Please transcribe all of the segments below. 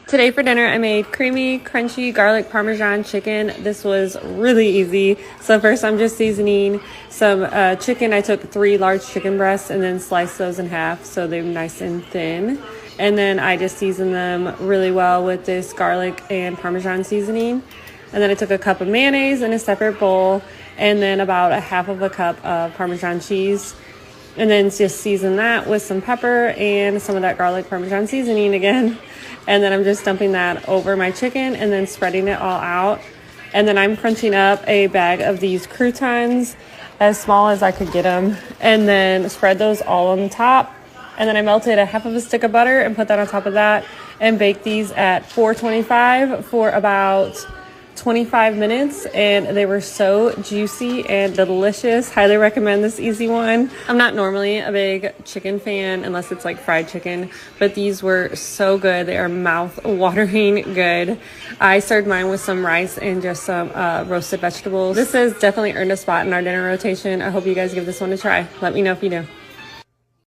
Today for dinner, I made creamy, crunchy garlic parmesan chicken. This was really easy. So first I'm just seasoning some chicken. I took 3 large chicken breasts and then sliced those in half so they're nice and thin. And then I just seasoned them really well with this garlic and parmesan seasoning. And then I took a cup of mayonnaise in a separate bowl and then about a half of a cup of Parmesan cheese. And then just season that with some pepper and some of that garlic Parmesan seasoning again. And then I'm just dumping that over my chicken and then spreading it all out. And then I'm crunching up a bag of these croutons as small as I could get them. And then spread those all on the top. And then I melted a half of a stick of butter and put that on top of that. And baked these at 425 for about 25 minutes, and they were so juicy and delicious. Highly recommend this easy one. I'm not normally a big chicken fan unless it's like fried chicken, but these were so good. They are mouth-watering good. I served mine with some rice and just some roasted vegetables. This has definitely earned a spot in our dinner rotation. I hope you guys give this one a try. Let me know if you do.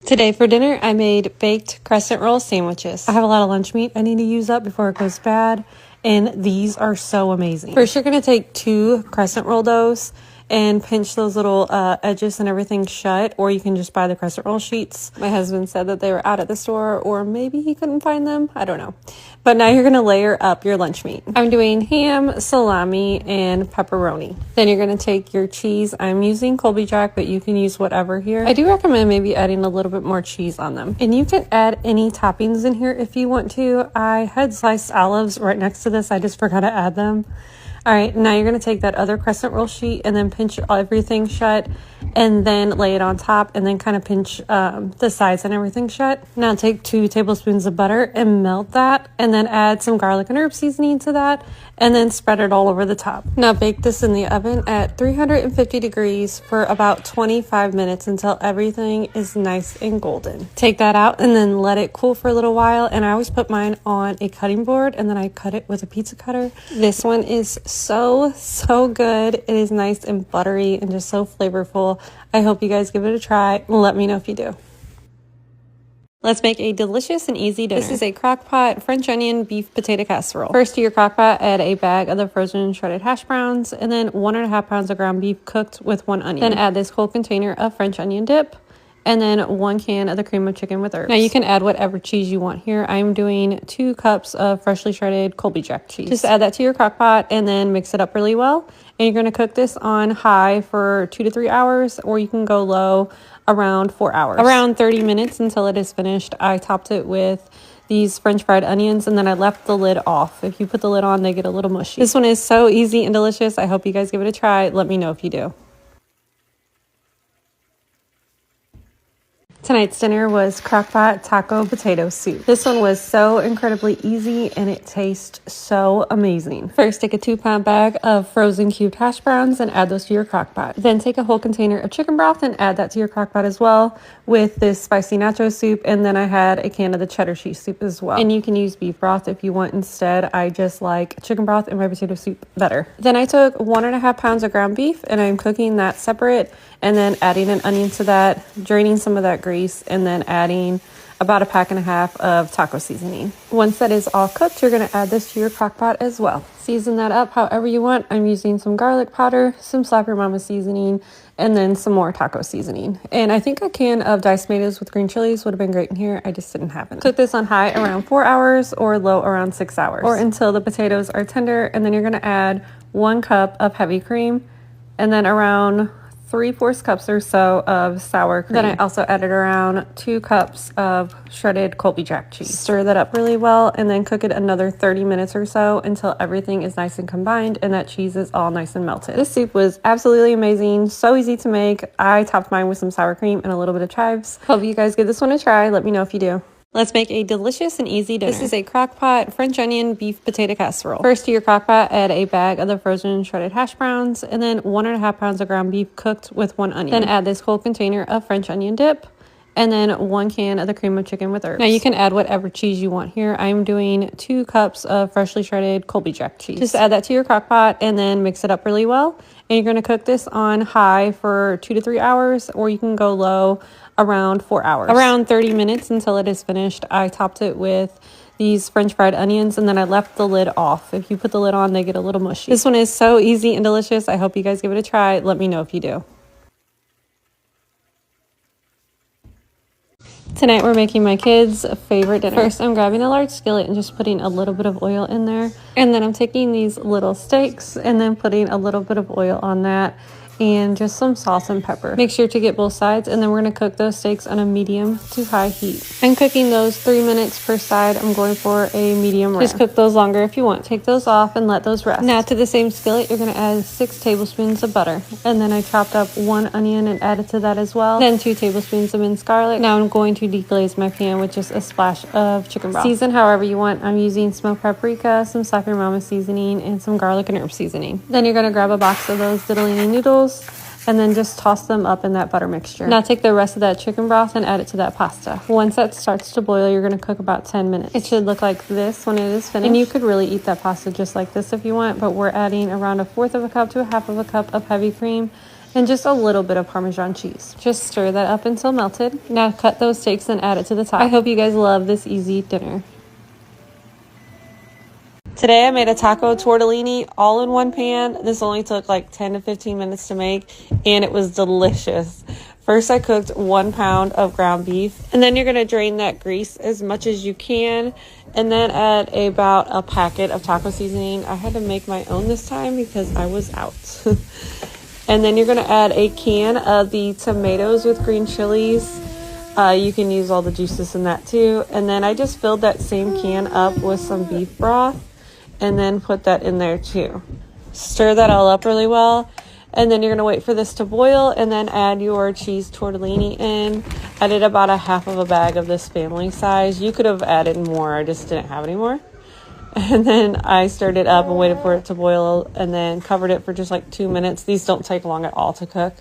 Today for dinner, I made baked crescent roll sandwiches. I have a lot of lunch meat I need to use up before it goes bad. And these are so amazing. First, you're going to take 2 crescent roll doughs and pinch those little edges and everything shut, or you can just buy the crescent roll sheets. My husband said that they were out at the store, or maybe he couldn't find them. I don't know. But now you're going to layer up your lunch meat. I'm doing ham, salami, and pepperoni. Then you're going to take your cheese. I'm using Colby Jack, but you can use whatever here. I do recommend maybe adding a little bit more cheese on them. And you can add any toppings in here if you want to. I had sliced olives right next to this. I just forgot to add them. All right, now you're going to take that other crescent roll sheet and then pinch everything shut and then lay it on top and then kind of pinch the sides and everything shut. Now take 2 tablespoons of butter and melt that and then add some garlic and herb seasoning to that and then spread it all over the top. Now bake this in the oven at 350 degrees for about 25 minutes until everything is nice and golden. Take that out and then let it cool for a little while, and I always put mine on a cutting board and then I cut it with a pizza cutter. This one is so good. It is nice and buttery and just so flavorful. I hope you guys give it a try. Let me know if you do. Let's make a delicious and easy dinner. This is a crock-pot French onion beef potato casserole. First, to your crock-pot, add a bag of the frozen shredded hash browns and then 1.5 pounds of ground beef cooked with 1 onion. Then add this whole container of French onion dip and then 1 can of the cream of chicken with herbs. Now you can add whatever cheese you want here. I'm doing 2 cups of freshly shredded Colby Jack cheese. Just add that to your crock-pot and then mix it up really well. And you're going to cook this on high for 2 to 3 hours, or you can go low around 4 hours. Around 30 minutes until it is finished. I topped it with these French fried onions and then I left the lid off. If you put the lid on, they get a little mushy. This one is so easy and delicious. I hope you guys give it a try. Let me know if you do. Tonight's dinner was crock-pot taco potato soup. This one was so incredibly easy and it tastes so amazing. First, take a 2-pound bag of frozen cubed hash browns and add those to your crock-pot. Then take a whole container of chicken broth and add that to your crock-pot as well with this spicy nacho soup. And then I had a can of the cheddar cheese soup as well. And you can use beef broth if you want instead. I just like chicken broth and my potato soup better. Then I took 1.5 pounds of ground beef and I'm cooking that separate and then adding an onion to that, draining some of that grease, and then adding about 1.5 packs of taco seasoning. Once that is all cooked, you're going to add this to your crock pot as well. Season that up however you want. I'm using some garlic powder, some Slap Your Mama seasoning, and then some more taco seasoning. And I think a can of diced tomatoes with green chilies would have been great in here. I just didn't have it. Cook this on high around 4 hours or low around 6 hours, or until the potatoes are tender. And then you're going to add 1 cup of heavy cream and then around 3/4 cups or so of sour cream. Then I also added around 2 cups of shredded Colby Jack cheese. Stir that up really well and then cook it another 30 minutes or so until everything is nice and combined and that cheese is all nice and melted. This soup was absolutely amazing, so easy to make. I topped mine with some sour cream and a little bit of chives. Hope you guys give this one a try. Let me know if you do. Let's make a delicious and easy dinner. This is a crock-pot French onion beef potato casserole. First, to your crock-pot, add a bag of the frozen shredded hash browns and then 1.5 pounds of ground beef cooked with 1 onion. Then add this whole container of French onion dip and then 1 can of the cream of chicken with herbs. Now you can add whatever cheese you want here. I'm doing 2 cups of freshly shredded Colby Jack cheese. Just add that to your crock-pot and then mix it up really well. And you're going to cook this on high for 2 to 3 hours, or you can go low around 4 hours. Around 30 minutes until it is finished. I topped it with these French fried onions, and then I left the lid off. If you put the lid on, they get a little mushy. This one is so easy and delicious. I hope you guys give it a try. Let me know if you do. Tonight we're making my kids' favorite dinner. First, I'm grabbing a large skillet and just putting a little bit of oil in there. And then I'm taking these little steaks and then putting a little bit of oil on that and just some salt and pepper. Make sure to get both sides, and then we're gonna cook those steaks on a medium to high heat. I'm cooking those 3 minutes per side. I'm going for a medium rare. Just cook those longer if you want. Take those off and let those rest. Now to the same skillet, you're gonna add 6 tablespoons of butter. And then I chopped up 1 onion and added to that as well. Then 2 tablespoons of minced garlic. Now I'm going to deglaze my pan with just a splash of chicken broth. Season however you want. I'm using smoked paprika, some Slap Your Mama seasoning, and some garlic and herb seasoning. Then you're gonna grab a box of those tortellini noodles and then just toss them up in that butter mixture. Now take the rest of that chicken broth and add it to that pasta. Once that starts to boil, you're gonna cook about 10 minutes. It should look like this when it is finished. And you could really eat that pasta just like this if you want, but we're adding around 1/4 of a cup to 1/2 of a cup of heavy cream and just a little bit of Parmesan cheese. Just stir that up until melted. Now cut those steaks and add it to the top. I hope you guys love this easy dinner. Today I made a taco tortellini all in one pan. This only took like 10 to 15 minutes to make, and it was delicious. First I cooked 1 pound of ground beef, and then you're gonna drain that grease as much as you can, and then add about a packet of taco seasoning. I had to make my own this time because I was out. And then you're gonna add a can of the tomatoes with green chilies. You can use all the juices in that too. And then I just filled that same can up with some beef broth and then put that in there too. Stir that all up really well, and then you're gonna wait for this to boil and then add your cheese tortellini in. I did about 1/2 of a bag of this family size. You could have added more, I just didn't have any more. And then I stirred it up and waited for it to boil and then covered it for just like 2 minutes. These don't take long at all to cook.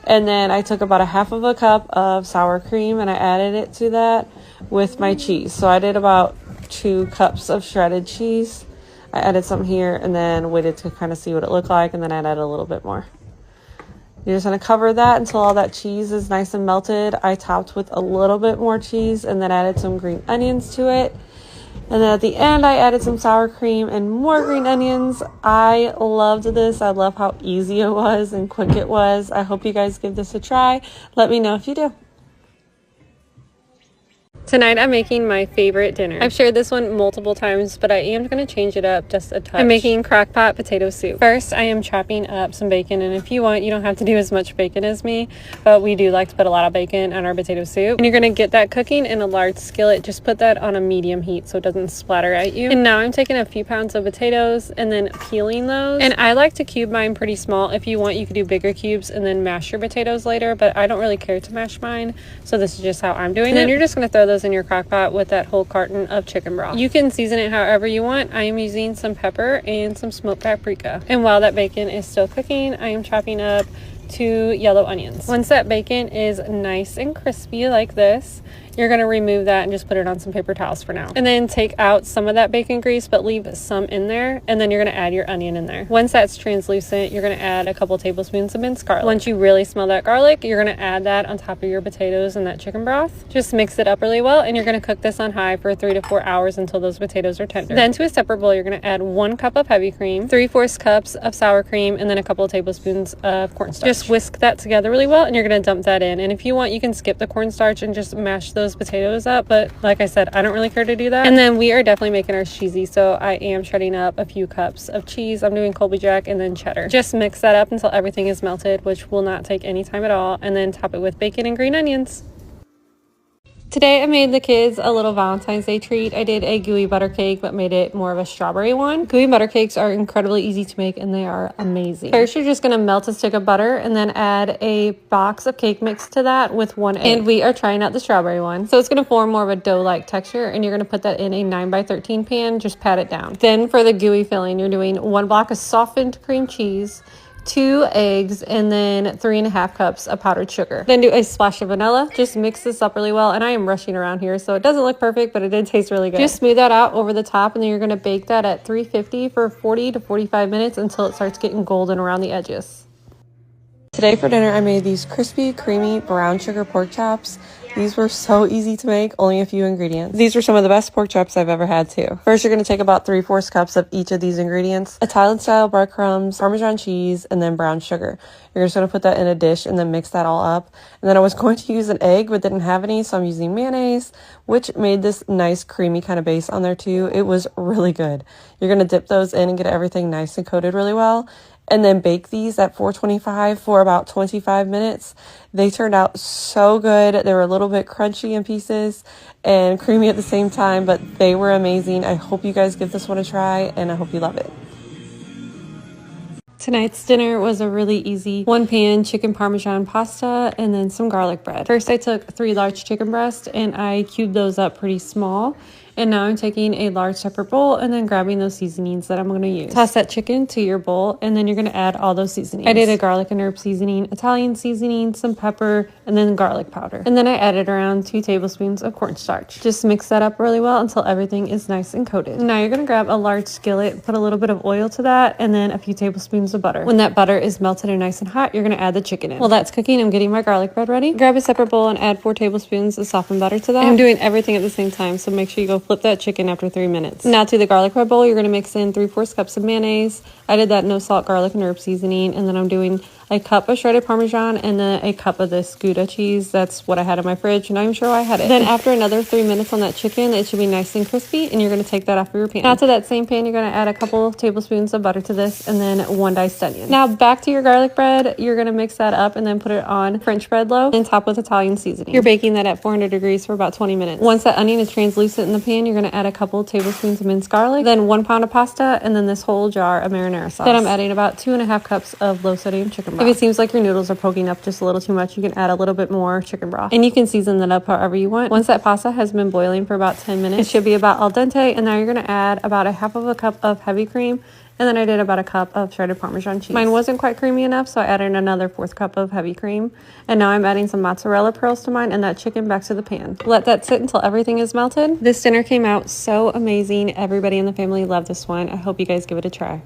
And then I took about 1/2 of a cup of sour cream and I added it to that with my cheese. So I did about 2 cups of shredded cheese. I added some here and then waited to kind of see what it looked like, and then I added a little bit more. You're just going to cover that until all that cheese is nice and melted. I topped with a little bit more cheese and then added some green onions to it. And then at the end, I added some sour cream and more green onions. I loved this. I love how easy it was and quick it was. I hope you guys give this a try. Let me know if you do. Tonight I'm making my favorite dinner. I've shared this one multiple times, but I am going to change it up just a touch. I'm making crock-pot potato soup. First, I am chopping up some bacon, and if you want, you don't have to do as much bacon as me, but we do like to put a lot of bacon on our potato soup. And you're going to get that cooking in a large skillet. Just put that on a medium heat so it doesn't splatter at you. And now I'm taking a few pounds of potatoes and then peeling those. And I like to cube mine pretty small. If you want, you could do bigger cubes and then mash your potatoes later, but I don't really care to mash mine, so this is just how I'm doing it. And then you're just going to throw those in your crock pot with that whole carton of chicken broth. You can season it however you want. I am using some pepper and some smoked paprika. And while that bacon is still cooking, I am chopping up 2 yellow onions. Once that bacon is nice and crispy like this, you're going to remove that and just put it on some paper towels for now. And then take out some of that bacon grease, but leave some in there. And then you're going to add your onion in there. Once that's translucent, you're going to add a couple tablespoons of minced garlic. Once you really smell that garlic, you're going to add that on top of your potatoes and that chicken broth. Just mix it up really well, and you're going to cook this on high for 3 to 4 hours until those potatoes are tender. Then to a separate bowl, you're going to add 1 cup of heavy cream, 3/4 cups of sour cream, and then a couple of tablespoons of cornstarch. Just whisk that together really well, and you're going to dump that in. And if you want, you can skip the cornstarch and just mash those potatoes up, but like I said, I don't really care to do that. And then we are definitely making ours cheesy, so I am shredding up a few cups of cheese. I'm doing Colby Jack and then cheddar. Just mix that up until everything is melted, which will not take any time at all, and then top it with bacon and green onions. Today I made the kids a little Valentine's Day treat. I did a gooey butter cake, but made it more of a strawberry one. Gooey butter cakes are incredibly easy to make, and they are amazing. First, you're just gonna melt a stick of butter and then add a box of cake mix to that with 1 egg. And we are trying out the strawberry one. So it's gonna form more of a dough-like texture, and you're gonna put that in a 9x13 pan, just pat it down. Then for the gooey filling, you're doing 1 block of softened cream cheese, 2 eggs, and then 3.5 cups of powdered sugar. Then do a splash of vanilla. Just mix this up really well, and I am rushing around here, so it doesn't look perfect, but it did taste really good. Just smooth that out over the top, and then you're going to bake that at 350 for 40 to 45 minutes until it starts getting golden around the edges. Today for dinner, I made these crispy, creamy brown sugar pork chops. These were so easy to make, only a few ingredients. These were some of the best pork chops I've ever had too. First, you're gonna take about 3/4 cups of each of these ingredients, Italian style breadcrumbs, Parmesan cheese, and then brown sugar. You're just gonna put that in a dish and then mix that all up. And then I was going to use an egg, but didn't have any, so I'm using mayonnaise, which made this nice creamy kind of base on there too. It was really good. You're gonna dip those in and get everything nice and coated really well. And then bake these at 425 for about 25 minutes. They turned out so good. They were a little bit crunchy in pieces and creamy at the same time, but they were amazing. I hope you guys give this one a try, and I hope you love it. Tonight's dinner was a really easy one-pan chicken parmesan pasta and then some garlic bread. First, I took 3 large chicken breasts and I cubed those up pretty small. And now I'm taking a large separate bowl and then grabbing those seasonings that I'm going to use. Toss that chicken to your bowl and then you're going to add all those seasonings. I did a garlic and herb seasoning, Italian seasoning, some pepper, and then garlic powder. And then I added around 2 tablespoons of cornstarch. Just mix that up really well until everything is nice and coated. Now you're going to grab a large skillet, put a little bit of oil to that, and then a few tablespoons of butter. When that butter is melted and nice and hot, you're going to add the chicken in. While that's cooking, I'm getting my garlic bread ready. Grab a separate bowl and add 4 tablespoons of softened butter to that. I'm doing everything at the same time, so make sure you go flip that chicken after 3 minutes. Now to the garlic bread bowl, you're going to mix in 3/4 cups of mayonnaise. I did that no salt garlic and herb seasoning, and then I'm doing a cup of shredded Parmesan and then a cup of this Gouda cheese. That's what I had in my fridge, and I'm sure I had it. Then after another 3 minutes on that chicken, it should be nice and crispy, and you're going to take that off of your pan. Now to that same pan, you're going to add a couple tablespoons of butter to this, and then 1 diced onion. Now back to your garlic bread, you're going to mix that up and then put it on French bread loaf and top with Italian seasoning. You're baking that at 400 degrees for about 20 minutes. Once that onion is translucent in the pan, you're going to add a couple tablespoons of minced garlic, then 1 pound of pasta, and then this whole jar of marinara sauce. Then I'm adding about 2.5 cups of low sodium chicken broth. If it seems like your noodles are poking up just a little too much, you can add a little bit more chicken broth, and you can season that up however you want. Once that pasta has been boiling for about 10 minutes, it should be about al dente, and now you're going to add about 1/2 cup of heavy cream, and then I did about 1 cup of shredded Parmesan cheese. Mine wasn't quite creamy enough, so I added another 1/4 cup of heavy cream. And now I'm adding some mozzarella pearls to mine and that chicken back to the pan. Let that sit until everything is melted. This dinner came out so amazing. Everybody in the family loved this one. I hope you guys give it a try.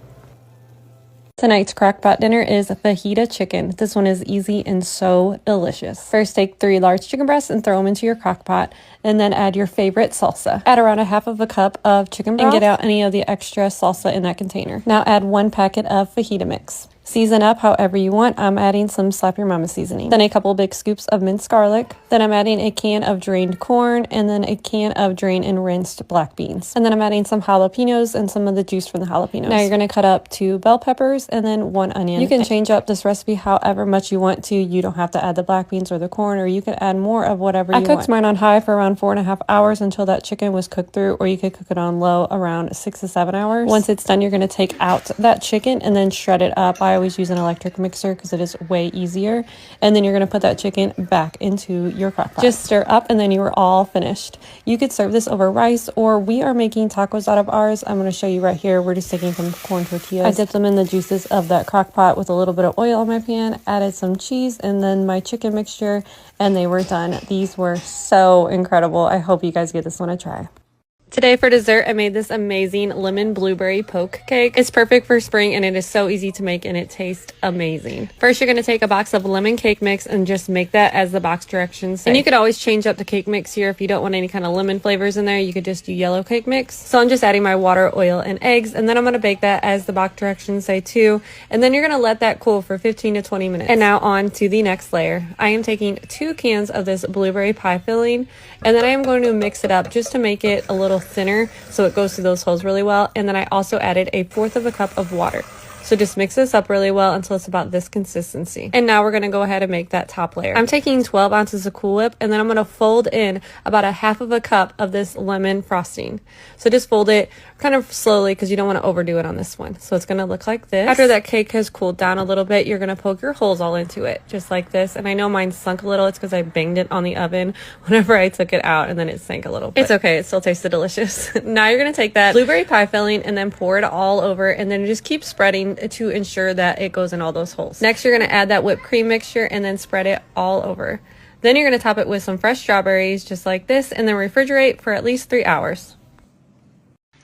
Tonight's crock-pot dinner is fajita chicken. This one is easy and so delicious. First, take 3 large chicken breasts and throw them into your crock-pot, and then add your favorite salsa. Add around 1/2 cup of chicken broth and get out any of the extra salsa in that container. Now add 1 packet of fajita mix. Season up however you want. I'm adding some Slap Your Mama seasoning. Then a couple big scoops of minced garlic. Then I'm adding a can of drained corn and then a can of drained and rinsed black beans. And then I'm adding some jalapenos and some of the juice from the jalapenos. Now you're going to cut up 2 bell peppers and then 1 onion. You can change up this recipe however much you want to. You don't have to add the black beans or the corn, or you can add more of whatever you want. I cooked mine on high for around 4.5 hours until that chicken was cooked through, or you could cook it on low around 6 to 7 hours. Once it's done, you're going to take out that chicken and then shred it up. I always use an electric mixer because it is way easier. And then you're going to put that chicken back into your crock pot. Just stir up and then you are all finished. You could serve this over rice, or we are making tacos out of ours. I'm going to show you right here. We're just taking some corn tortillas. I dipped them in the juices of that crock pot with a little bit of oil on my pan, added some cheese and then my chicken mixture, and they were done. These were so incredible. I hope you guys give this one a try. Today for dessert, I made this amazing lemon blueberry poke cake. It's perfect for spring and it is so easy to make and it tastes amazing. First, you're going to take a box of lemon cake mix and just make that as the box directions say. And you could always change up the cake mix here. If you don't want any kind of lemon flavors in there, you could just do yellow cake mix. So I'm just adding my water, oil, and eggs, and then I'm going to bake that as the box directions say too. And then you're going to let that cool for 15 to 20 minutes. And now on to the next layer. I am taking 2 cans of this blueberry pie filling, and then I am going to mix it up just to make it a little thinner so it goes through those holes really well. And then I also added 1/4 cup of water. So just mix this up really well until it's about this consistency. And now we're going to go ahead and make that top layer. I'm taking 12 ounces of Cool Whip, and then I'm going to fold in about 1/2 cup of this lemon frosting. So just fold it kind of slowly because you don't want to overdo it on this one. So it's going to look like this. After that cake has cooled down a little bit, you're going to poke your holes all into it, just like this. And I know mine sunk a little. It's because I banged it on the oven whenever I took it out, and then it sank a little bit. It's okay. It still tasted delicious. Now you're going to take that blueberry pie filling and then pour it all over, and then just keep spreading to ensure that it goes in all those holes. Next, you're going to add that whipped cream mixture and then spread it all over. Then you're going to top it with some fresh strawberries, just like this, and then refrigerate for at least 3 hours.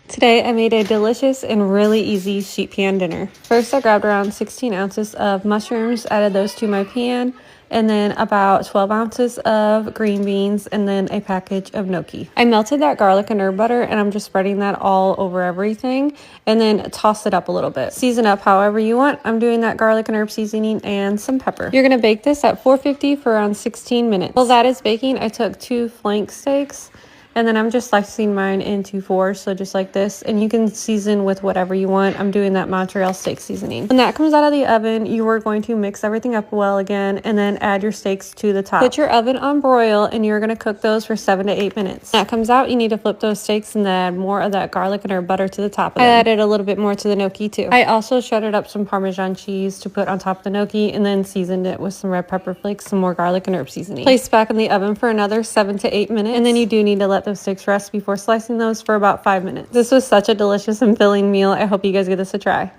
Today, I made a delicious and really easy sheet pan dinner. First, I grabbed around 16 ounces of mushrooms, added those to my pan, and then about 12 ounces of green beans, and then a package of gnocchi. I melted that garlic and herb butter, and I'm just spreading that all over everything, and then toss it up a little bit. Season up however you want. I'm doing that garlic and herb seasoning and some pepper. You're gonna bake this at 450 for around 16 minutes. While that is baking, I took 2 flank steaks, and then I'm just slicing mine into 4, so just like this. And you can season with whatever you want. I'm doing that Montreal steak seasoning. When that comes out of the oven, you are going to mix everything up well again, and then add your steaks to the top. Put your oven on broil, and you're gonna cook those for 7 to 8 minutes. When that comes out, you need to flip those steaks and then add more of that garlic and herb butter to the top of them. I added a little bit more to the gnocchi too. I also shredded up some Parmesan cheese to put on top of the gnocchi, and then seasoned it with some red pepper flakes, some more garlic and herb seasoning. Place back in the oven for another 7 to 8 minutes, and then you do need to let those steaks rest before slicing those for about 5 minutes. This was such a delicious and filling meal. I hope you guys give this a try.